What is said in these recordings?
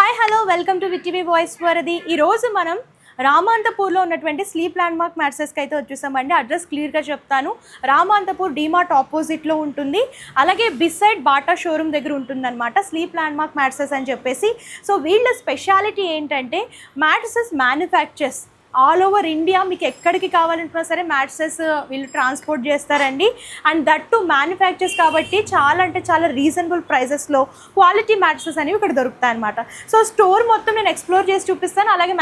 Hi hello welcome to VTV voice వరది. ఈరోజు మనం రామాంతపూర్లో ఉన్నటువంటి స్లీప్ ల్యాండ్మార్క్ మ్యాట్రెస్కి అయితే వచ్చేసామండి. అడ్రస్ క్లియర్గా చెప్తాను. రామాంతపూర్ డీమార్ట్ ఆపోజిట్లో ఉంటుంది. అలాగే బిసైడ్ బాటా షోరూమ్ దగ్గర ఉంటుందన్నమాట స్లీప్ ల్యాండ్మార్క్ మ్యాట్రెస్ అని చెప్పేసి. సో వీళ్ళ స్పెషాలిటీ ఏంటంటే mattresses manufactures all over India. మీకు ఎక్కడికి కావాలంటున్నా సరే మ్యాట్రెసెస్ వీళ్ళు ట్రాన్స్పోర్ట్ చేస్తారండి. అండ్ దట్ టు మ్యానుఫ్యాక్చర్స్ కాబట్టి చాలా అంటే చాలా రీజనబుల్ ప్రైజెస్లో క్వాలిటీ మ్యాట్రెసెస్ అనేవి ఇక్కడ దొరుకుతాయి అనమాట. సో స్టోర్ మొత్తం నేను ఎక్స్ప్లోర్ చేసి చూపిస్తాను. అలాగే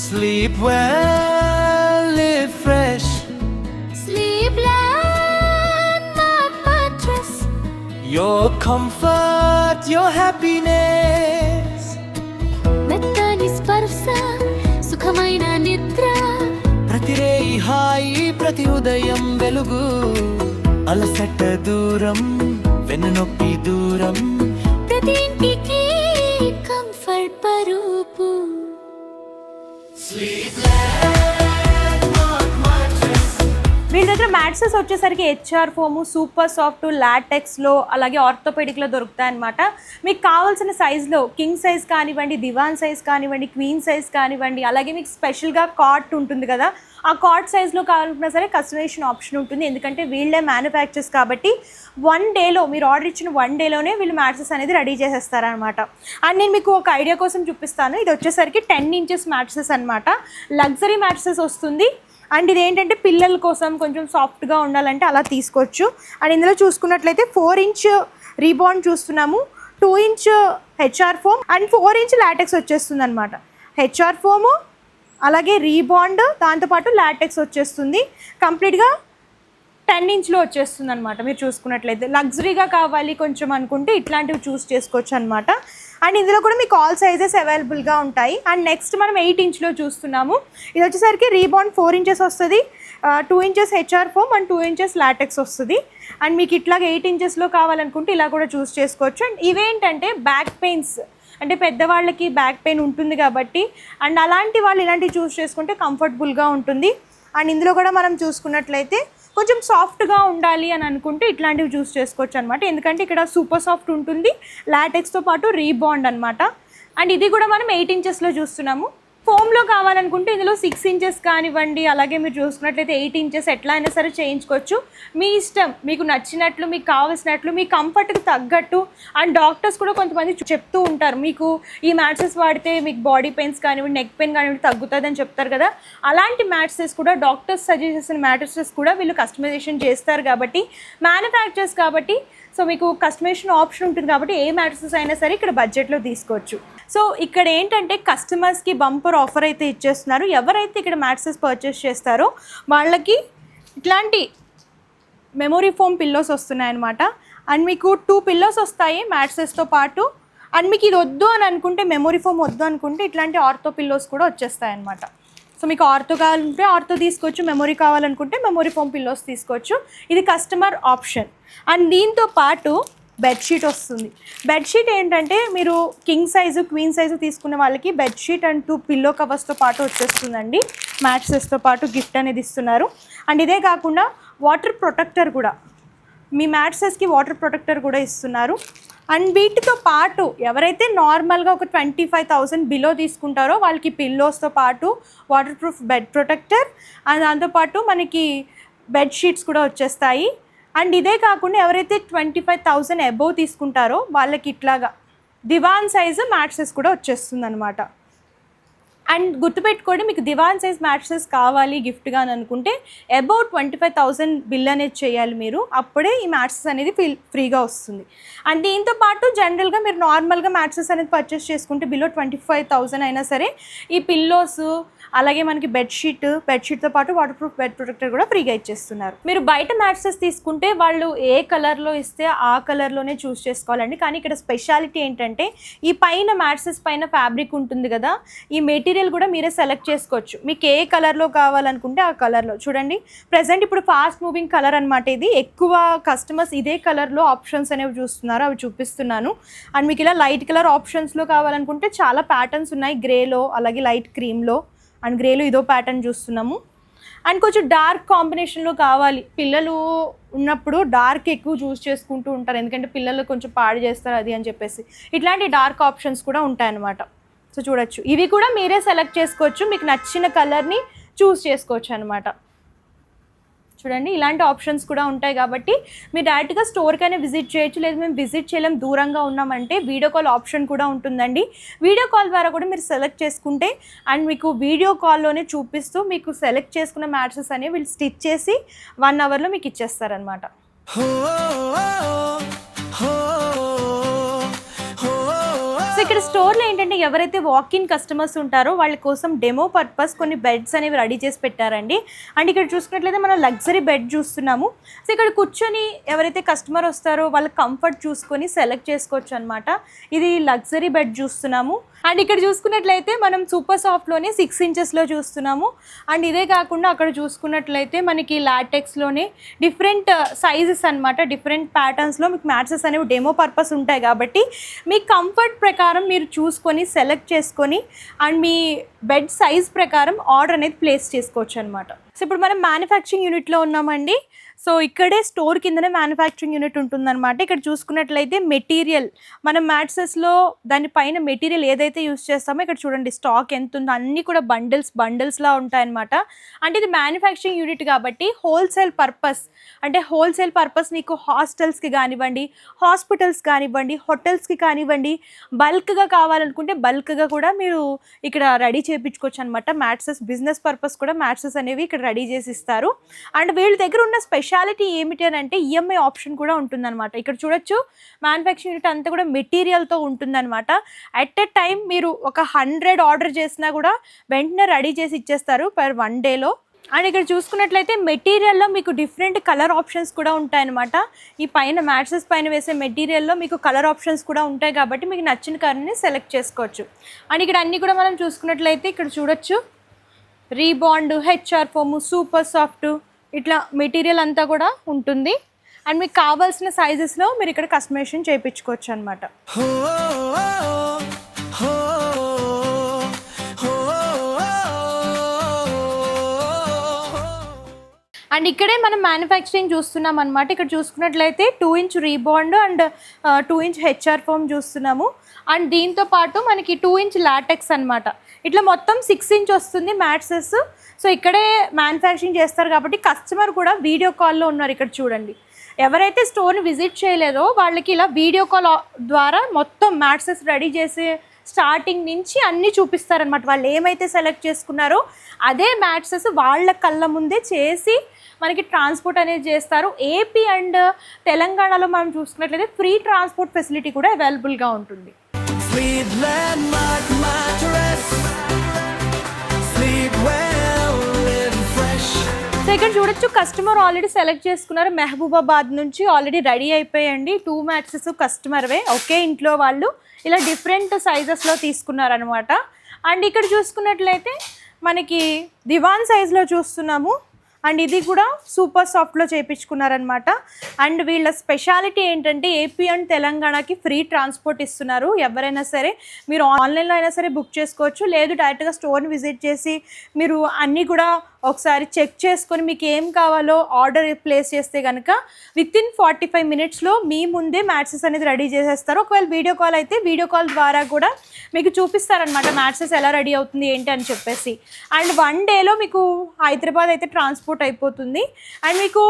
Sleep well, live fresh. Sleep Landmark Mattress. Your comfort, your happiness. మెత్తని స్పర్శ సుఖమైన నిద్ర. ప్రతి రేయి హాయి, ప్రతి ఉదయం వెలుగు. అలసట దూరం, వెన్నునొప్పి దూరం. ప్రతి ఇంటికి కంఫర్ట్ పరుపు. వీళ్ళ దగ్గర మ్యాట్రెసెస్ వచ్చేసరికి హెచ్ఆర్ ఫోము, సూపర్ సాఫ్ట్, లాటెక్స్లో అలాగే ఆర్థోపెడిక్లో దొరుకుతాయి అనమాట. మీకు కావాల్సిన సైజులో కింగ్ సైజ్ కానివ్వండి, దివాన్ సైజ్ కానివ్వండి, క్వీన్ సైజ్ కానివ్వండి, అలాగే మీకు స్పెషల్గా కాట్ ఉంటుంది కదా, ఆ కాట్ సైజ్లో కావాలనుకున్నా సరే కస్టమైజేషన్ ఆప్షన్ ఉంటుంది. ఎందుకంటే వీళ్ళే మ్యానుఫ్యాక్చర్స్ కాబట్టి 1 డేలో మీరు ఆర్డర్ ఇచ్చిన 1 డేలోనే వీళ్ళు మ్యాట్రెసెస్ అనేది రెడీ చేసేస్తారనమాట. అండ్ నేను మీకు ఒక ఐడియా కోసం చూపిస్తాను. ఇది వచ్చేసరికి 10 ఇంచెస్ మ్యాట్రెసెస్ అనమాట. లగ్జరీ మ్యాట్రెసెస్ వస్తుంది. అండ్ ఇది ఏంటంటే పిల్లల కోసం కొంచెం సాఫ్ట్గా ఉండాలంటే అలా తీసుకోవచ్చు. అండ్ ఇందులో చూసుకున్నట్లయితే 4 ఇంచ్ రీబాండ్ చూస్తున్నాము, 2 inch HR foam and 4 inch LaTeX వచ్చేస్తుంది అనమాట. హెచ్ఆర్ ఫోము అలాగే రీబాండ్ దాంతోపాటు లాటెక్స్ వచ్చేస్తుంది. కంప్లీట్గా 10 ఇంచ్లో వచ్చేస్తుంది అనమాట. మీరు చూసుకున్నట్లయితే లగ్జరీగా కావాలి కొంచెం అనుకుంటే ఇట్లాంటివి చూస్ చేసుకోవచ్చు అనమాట. అండ్ ఇందులో కూడా మీకు ఆల్ సైజెస్ అవైలబుల్గా ఉంటాయి. అండ్ నెక్స్ట్ మనం 8 ఇంచ్లో చూస్తున్నాము. ఇది వచ్చేసరికి రీబాండ్ 4 ఇంచెస్ వస్తుంది, 2 inches HR foam and 2 inches LaTeX వస్తుంది. అండ్ మీకు ఇట్లాగా 8 ఇంచెస్లో కావాలనుకుంటే ఇలా కూడా చూస్ చేసుకోవచ్చు. అండ్ ఇవేంటంటే బ్యాక్ పెయిన్స్ అంటే పెద్దవాళ్ళకి బ్యాక్ పెయిన్ ఉంటుంది కాబట్టి అండ్ అలాంటి వాళ్ళు ఇలాంటివి చూస్ చేసుకుంటే కంఫర్టబుల్గా ఉంటుంది. అండ్ ఇందులో కూడా మనం చూసుకున్నట్లయితే కొంచెం సాఫ్ట్గా ఉండాలి అని అనుకుంటే ఇట్లాంటివి చూస్ చేసుకోవచ్చు అనమాట. ఎందుకంటే ఇక్కడ సూపర్ సాఫ్ట్ ఉంటుంది, లాటెక్స్తో పాటు రీబాండ్ అనమాట. అండ్ ఇది కూడా మనం 8 ఇంచెస్లో చూస్తున్నాము. ఫోమ్లో కావాలనుకుంటే ఇందులో 6 ఇంచెస్ కానివ్వండి, అలాగే మీరు చూసుకున్నట్లయితే 8 ఇంచెస్ ఎట్లా అయినా సరే చేయించుకోవచ్చు. మీ ఇష్టం, మీకు నచ్చినట్లు, మీకు కావాల్సినట్లు, మీ కంఫర్ట్కి తగ్గట్టు. అండ్ డాక్టర్స్ కూడా కొంతమంది చెప్తూ ఉంటారు మీకు ఈ మ్యాట్రెస్ వాడితే మీకు బాడీ పెయిన్స్ కానివ్వండి, నెక్ పెయిన్ కానివ్వండి తగ్గుతుంది అని చెప్తారు కదా. అలాంటి మ్యాట్రెసెస్ కూడా డాక్టర్స్ సజెస్ట్ చేసిన మ్యాట్రెసెస్ కూడా వీళ్ళు కస్టమైజేషన్ చేస్తారు కాబట్టి మ్యానుఫ్యాక్చర్స్ కాబట్టి సో మీకు కస్టమైజేషన్ ఆప్షన్ ఉంటుంది కాబట్టి ఏ మ్యాట్రెసెస్ అయినా సరే ఇక్కడ బడ్జెట్లో తీసుకోవచ్చు. సో ఇక్కడ ఏంటంటే కస్టమర్స్కి బంపర్ ఆఫర్ అయితే ఇచ్చేస్తున్నారు. ఎవరైతే ఇక్కడ మ్యాట్రెసెస్ పర్చేస్ చేస్తారో వాళ్ళకి ఇట్లాంటి మెమొరీ ఫోమ్ పిల్లోస్ వస్తున్నాయన్నమాట. అండ్ మీకు 2 పిల్లోస్ వస్తాయి మ్యాట్రెసెస్తో పాటు. అండ్ మీకు ఇది వద్దు అని అనుకుంటే, మెమొరీ ఫోమ్ వద్దు అనుకుంటే ఇట్లాంటి ఆర్థో పిల్లోస్ కూడా వచ్చేస్తాయి అన్నమాట. సో మీకు ఆర్థో కావాలంటే ఆర్థో తీసుకోవచ్చు, మెమొరీ కావాలనుకుంటే మెమొరీ ఫోమ్ పిల్లోస్ తీసుకోవచ్చు. ఇది కస్టమర్ ఆప్షన్. అండ్ దీంతో పాటు బెడ్షీట్ వస్తుంది. బెడ్షీట్ ఏంటంటే మీరు కింగ్ సైజు, క్వీన్ సైజు తీసుకునే వాళ్ళకి బెడ్షీట్ అండ్ 2 పిల్లో కవర్స్తో పాటు వచ్చేస్తుందండి. మ్యాట్రెసెస్తో పాటు గిఫ్ట్ అనేది ఇస్తున్నారు. అండ్ ఇదే కాకుండా వాటర్ ప్రొటెక్టర్ కూడా, మీ మ్యాట్రెసెస్కి వాటర్ ప్రొటెక్టర్ కూడా ఇస్తున్నారు. అండ్ వీటితో పాటు ఎవరైతే నార్మల్గా ఒక 25,000 బిలో తీసుకుంటారో వాళ్ళకి పిల్లోస్తో పాటు water proof bed protector and దాంతోపాటు మనకి బెడ్షీట్స్ కూడా వచ్చేస్తాయి. అండ్ ఇదే కాకుండా ఎవరైతే 25,000 అబోవ్ తీసుకుంటారో వాళ్ళకి ఇట్లాగా దివాన్ సైజు మ్యాట్రెసెస్ కూడా వచ్చేస్తుంది అనమాట. అండ్ గుర్తుపెట్టుకోండి, మీకు దివాన్ సైజ్ మ్యాట్రెసెస్ కావాలి గిఫ్ట్గా అని అనుకుంటే అబౌట్ 25,000 బిల్ అనేది చేయాలి మీరు, అప్పుడే ఈ మ్యాట్రెసెస్ అనేది ఫ్రీగా వస్తుంది. అండ్ దీంతో పాటు జనరల్గా మీరు నార్మల్గా మ్యాట్రెసెస్ అనేది పర్చేస్ చేసుకుంటే బిలో 25,000 అయినా సరే ఈ పిల్లోస్ అలాగే మనకి బెడ్షీట్తో పాటు వాటర్ ప్రూఫ్ బెడ్ ప్రొటెక్టర్ కూడా ఫ్రీగా ఇచ్చేస్తున్నారు. మీరు బయట మ్యాట్రెసెస్ తీసుకుంటే వాళ్ళు ఏ కలర్లో ఇస్తే ఆ కలర్లోనే చూస్ చేసుకోవాలండి. కానీ ఇక్కడ స్పెషాలిటీ ఏంటంటే ఈ పైన మ్యాట్రెసెస్ పైన ఫ్యాబ్రిక్ ఉంటుంది కదా, ఈ మెటీరియల్ కూడా మీరే సెలెక్ట్ చేసుకోవచ్చు. మీకు ఏ కలర్లో కావాలనుకుంటే ఆ కలర్లో. చూడండి ప్రజెంట్ ఇప్పుడు ఫాస్ట్ మూవింగ్ కలర్ అనమాట. ఇది ఎక్కువ కస్టమర్స్ ఇదే కలర్లో ఆప్షన్స్ అనేవి చూస్తున్నారు, అవి చూపిస్తున్నాను. అండ్ మీకు ఇలా లైట్ కలర్ ఆప్షన్స్లో కావాలనుకుంటే చాలా ప్యాటర్న్స్ ఉన్నాయి, గ్రేలో అలాగే లైట్ క్రీమ్లో అండ్ గ్రేలో ఇదో ప్యాటర్న్ చూస్తున్నాము. అండ్ కొంచెం డార్క్ కాంబినేషన్లో కావాలి, పిల్లలు ఉన్నప్పుడు డార్క్ ఎక్కువ చూస్ చేసుకుంటూ ఉంటారు, ఎందుకంటే పిల్లలు కొంచెం పాడు చేస్తారు అది అని చెప్పేసి. ఇట్లాంటి డార్క్ ఆప్షన్స్ కూడా ఉంటాయన్నమాట. సో చూడొచ్చు, ఇవి కూడా మీరే సెలెక్ట్ చేసుకోవచ్చు, మీకు నచ్చిన కలర్ని చూస్ చేసుకోవచ్చు అనమాట. చూడండి, ఇలాంటి ఆప్షన్స్ కూడా ఉంటాయి కాబట్టి మీరు డైరెక్ట్గా స్టోర్కైనా విజిట్ చేయొచ్చు. లేదు మేము విజిట్ చేయలేం, దూరంగా ఉన్నామంటే వీడియో కాల్ ఆప్షన్ కూడా ఉంటుందండి. వీడియో కాల్ ద్వారా కూడా మీరు సెలెక్ట్ చేసుకుంటే అండ్ మీకు వీడియో కాల్లోనే చూపిస్తూ మీకు సెలెక్ట్ చేసుకున్న మ్యాట్రెసెస్ అనేవి వీళ్ళు స్టిచ్ చేసి 1 అవర్లో మీకు ఇచ్చేస్తారనమాట. సో ఇక్కడ స్టోర్లో ఏంటంటే ఎవరైతే వాక్-ఇన్ కస్టమర్స్ ఉంటారో వాళ్ళ కోసం డెమో పర్పస్ కొన్ని బెడ్స్ అనేవి రెడీ చేసి పెట్టారండి. అండ్ ఇక్కడ చూసుకున్నట్లయితే మనం లగ్జరీ బెడ్ చూస్తున్నాము. సో ఇక్కడ కూర్చొని ఎవరైతే కస్టమర్ వస్తారో వాళ్ళ కంఫర్ట్ చూసుకొని సెలెక్ట్ చేసుకోవచ్చు అనమాట. ఇది లగ్జరీ బెడ్ చూస్తున్నాము. అండ్ ఇక్కడ చూసుకున్నట్లయితే మనం సూపర్ సాఫ్ట్లోనే 6 ఇంచెస్లో చూస్తున్నాము. అండ్ ఇదే కాకుండా అక్కడ చూసుకున్నట్లయితే మనకి లాటెక్స్లోనే డిఫరెంట్ సైజెస్ అనమాట, డిఫరెంట్ ప్యాటర్న్స్లో మీకు మ్యాట్రెసెస్ అనేవి డెమో పర్పస్ ఉంటాయి కాబట్టి మీ కంఫర్ట్ ప్రకారం మీరు చూసుకొని సెలెక్ట్ చేసుకొని అండ్ మీ బెడ్ సైజ్ ప్రకారం ఆర్డర్ అనేది ప్లేస్ చేసుకోవచ్చు అనమాట. సో ఇప్పుడు మనం మ్యానుఫ్యాక్చరింగ్ యూనిట్లో ఉన్నామండి. సో ఇక్కడే స్టోర్ కిందనే మ్యానుఫ్యాక్చరింగ్ యూనిట్ ఉంటుందన్నమాట. ఇక్కడ చూసుకున్నట్లయితే మెటీరియల్ మనం మ్యాట్రెసెస్లో దానిపైన మెటీరియల్ ఏదైతే యూస్ చేస్తామో ఇక్కడ చూడండి స్టాక్ ఎంత ఉందో, అన్నీ కూడా బండిల్స్లా ఉంటాయన్నమాట. అంటే ఇది మ్యానుఫ్యాక్చరింగ్ యూనిట్ కాబట్టి హోల్సేల్ పర్పస్ మీకు హాస్టల్స్కి కానివ్వండి, హాస్పిటల్స్ కానివ్వండి, హోటల్స్కి కానివ్వండి, బల్క్గా కావాలనుకుంటే బల్క్గా కూడా మీరు ఇక్కడ రెడీ చేయించుకోవచ్చు అనమాట. మ్యాట్రెసెస్ బిజినెస్ పర్పస్ కూడా మ్యాట్రెసెస్ అనేవి ఇక్కడ రెడీ చేసి ఇస్తారు. అండ్ వీళ్ళ దగ్గర ఉన్న స్పెషాలిటీ ఏమిటి అని అంటే ఈఎంఐ ఆప్షన్ కూడా ఉంటుందన్నమాట. ఇక్కడ చూడొచ్చు మ్యానుఫ్యాక్చరింగ్ యూనిట్ అంతా కూడా మెటీరియల్తో ఉంటుందన్నమాట. అట్ ఎ టైం మీరు ఒక 100 ఆర్డర్ చేసినా కూడా వెంటనే రెడీ చేసి ఇచ్చేస్తారు పర్ 1 డేలో. అండ్ ఇక్కడ చూసుకున్నట్లయితే మెటీరియల్లో మీకు డిఫరెంట్ కలర్ ఆప్షన్స్ కూడా ఉంటాయన్నమాట. ఈ పైన మ్యాట్రెసెస్ పైన వేసే మెటీరియల్లో మీకు కలర్ ఆప్షన్స్ కూడా ఉంటాయి కాబట్టి మీకు నచ్చిన కలర్ని సెలెక్ట్ చేసుకోవచ్చు. అండ్ ఇక్కడ అన్నీ కూడా మనం చూసుకున్నట్లయితే ఇక్కడ చూడొచ్చు రీబాండ్, హెచ్ఆర్ ఫోము, సూపర్ సాఫ్ట్, ఇట్లా మెటీరియల్ అంతా కూడా ఉంటుంది. అండ్ మీకు కావాల్సిన సైజెస్లో మీరు ఇక్కడ కస్టమైజేషన్ చేయించుకోవచ్చు అనమాట. అండ్ ఇక్కడే మనం మ్యానుఫ్యాక్చరింగ్ చూస్తున్నాం అనమాట. ఇక్కడ చూసుకున్నట్లయితే 2 inch రీబాండ్ and 2 inch HR foam చూస్తున్నాము. అండ్ దీంతో పాటు మనకి 2 ఇంచ్ లాటెక్స్ అనమాట. ఇట్లా మొత్తం 6 ఇంచ్ వస్తుంది మ్యాట్రెసెస్. సో ఇక్కడే మ్యానుఫ్యాక్చరింగ్ చేస్తారు కాబట్టి కస్టమర్ కూడా వీడియో కాల్లో ఉన్నారు. ఇక్కడ చూడండి, ఎవరైతే స్టోర్ని విజిట్ చేయలేదో వాళ్ళకి ఇలా వీడియో కాల్ ద్వారా మొత్తం మ్యాట్రెసెస్ రెడీ చేసి స్టార్టింగ్ నుంచి అన్నీ చూపిస్తారనమాట. వాళ్ళు ఏమైతే సెలెక్ట్ చేసుకున్నారో అదే మ్యాట్రెసెస్ వాళ్ళ కళ్ళ ముందే చేసి మనకి ట్రాన్స్పోర్ట్ అనేది చేస్తారు. ఏపీ అండ్ తెలంగాణలో మనం చూసుకున్నట్లయితే ఫ్రీ ట్రాన్స్పోర్ట్ ఫెసిలిటీ కూడా అవైలబుల్గా ఉంటుంది. సో ఇక్కడ చూడొచ్చు కస్టమర్ ఆల్రెడీ సెలెక్ట్ చేసుకున్నారు. మహబూబాబాద్ నుంచి ఆల్రెడీ రెడీ అయిపోయండి. 2 మ్యాట్రెసెస్ కస్టమర్వే, ఒకే ఇంట్లో వాళ్ళు ఇలా డిఫరెంట్ సైజెస్లో తీసుకున్నారనమాట. అండ్ ఇక్కడ చూసుకున్నట్లయితే మనకి దివాన్ సైజ్లో చూస్తున్నాము. అండ్ ఇది కూడా సూపర్ సాఫ్ట్లో చేయించుకున్నారనమాట. అండ్ వీళ్ళ స్పెషాలిటీ ఏంటంటే ఏపీ అండ్ తెలంగాణకి ఫ్రీ ట్రాన్స్పోర్ట్ ఇస్తున్నారు. ఎవరైనా సరే మీరు ఆన్లైన్లో అయినా సరే బుక్ చేసుకోవచ్చు, లేదు డైరెక్ట్గా స్టోర్ని విజిట్ చేసి మీరు అన్నీ కూడా ఒకసారి చెక్ చేసుకొని మీకు ఏం కావాలో ఆర్డర్ ప్లేస్ చేస్తే కనుక వితిన్ 45 మినిట్స్లో మీ ముందే మ్యాట్రెసెస్ అనేది రెడీ చేసేస్తారు. ఒకవేళ వీడియో కాల్ అయితే వీడియో కాల్ ద్వారా కూడా మీకు చూపిస్తారనమాట మ్యాట్రెసెస్ ఎలా రెడీ అవుతుంది ఏంటి అని చెప్పేసి. అండ్ 1 డేలో మీకు హైదరాబాద్ అయితే ట్రాన్స్పోర్ట్ అయిపోతుంది. అండ్ మీకు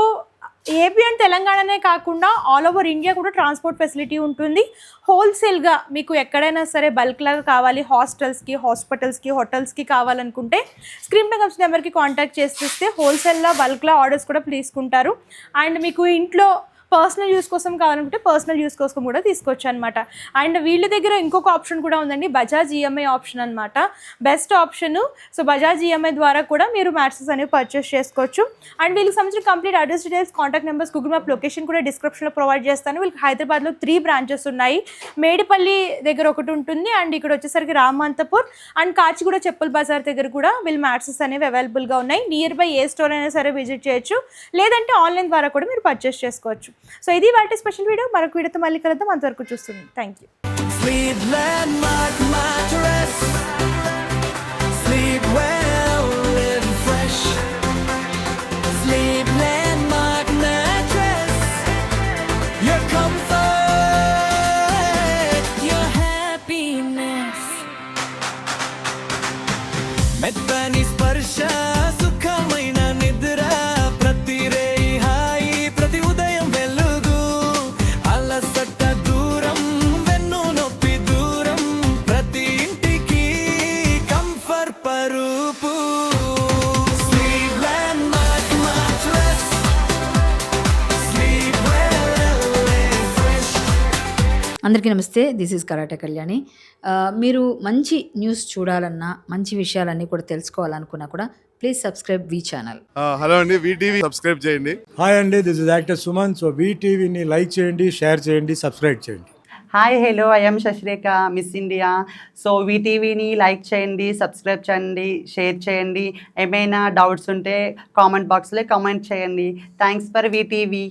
ఏపీ అండ్ తెలంగాణనే కాకుండా ఆల్ ఓవర్ ఇండియా కూడా ట్రాన్స్పోర్ట్ ఫెసిలిటీ ఉంటుంది. హోల్సేల్గా మీకు ఎక్కడైనా సరే బల్క్లాగా కావాలి, హాస్టల్స్కి, హాస్పిటల్స్కి, హోటల్స్కి కావాలనుకుంటే స్క్రీన్ పై వచ్చిన నెంబర్కి కాంటాక్ట్ చేస్తే హోల్సేల్లో బల్క్లో ఆర్డర్స్ కూడా తీసుకుంటారు. అండ్ మీకు ఇంట్లో పర్సనల్ యూస్ కోసం కావాలనుకుంటే పర్సనల్ యూస్ కోసం కూడా తీసుకోవచ్చు అనమాట. అండ్ వీళ్ళ దగ్గర ఇంకొక ఆప్షన్ కూడా ఉందండి, బజాజ్ ఈఎంఐ ఆప్షన్ అనమాట, best option. So Bajaj EMI ద్వారా కూడా మీరు మ్యాట్రెసెస్ అనేవి పర్చేస్ చేసుకోవచ్చు. అండ్ వీళ్ళకి సంబంధించిన complete address details, contact numbers, Google map location కూడా డిస్క్రిప్షన్లో ప్రొవైడ్ చేస్తాను. వీళ్ళకి హైదరాబాద్లో 3 బ్రాంచెస్ ఉన్నాయి. మేడిపల్లి దగ్గర ఒకటి ఉంటుంది, అండ్ ఇక్కడ వచ్చేసరికి రామంతపూర్ అండ్ కాచిగూడ చెప్పుల బజార్ దగ్గర కూడా వీళ్ళు మ్యాట్రెసెస్ అనేవి అవైలబుల్గా ఉన్నాయి. నియర్ బై ఏ స్టోర్ అయినా సరే విజిట్ చేయొచ్చు, లేదంటే ఆన్లైన్ ద్వారా కూడా మీరు పర్చేస్ చేసుకోవచ్చు. సో ఇది వాటి స్పెషల్ వీడియో. మరొక వీడియోతో మళ్ళీ కలుద్దాం. అంతవరకు చూస్తుంది. Thank you. మెత్తని స్పర్శ సుఖమైన నిద్ర ప్రతి రేయి హాయి ప్రతి ఉదయం వెలుగు అలసట దూరం వెన్ను నొప్పి దూరం ప్రతి ఇంటికి కంఫర్ట్ పరుపు Sleepland mattress. Sleep well, fresh. అందరికీ నమస్తే, దిస్ ఈజ్ కరాటే కళ్యాణి. మీరు మంచి న్యూస్ చూడాలన్నా, మంచి విషయాలన్నీ కూడా తెలుసుకోవాలనుకున్నా కూడా ప్లీజ్ సబ్స్క్రైబ్ వి ఛానల్. హలో అండి, వీటీవీ సబ్స్క్రైబ్ చేయండి. హాయ్ అండి, this is actor Suman. So వీటీవీని లైక్ చేయండి, షేర్ చేయండి, సబ్స్క్రైబ్ చేయండి. Hi hello, I'm Sasirekha, Miss India. So వీటీవీని లైక్ చేయండి, సబ్స్క్రైబ్ చేయండి, షేర్ చేయండి. ఏమైనా డౌట్స్ ఉంటే కామెంట్ బాక్స్లో కామెంట్ చేయండి. Thanks for VTV.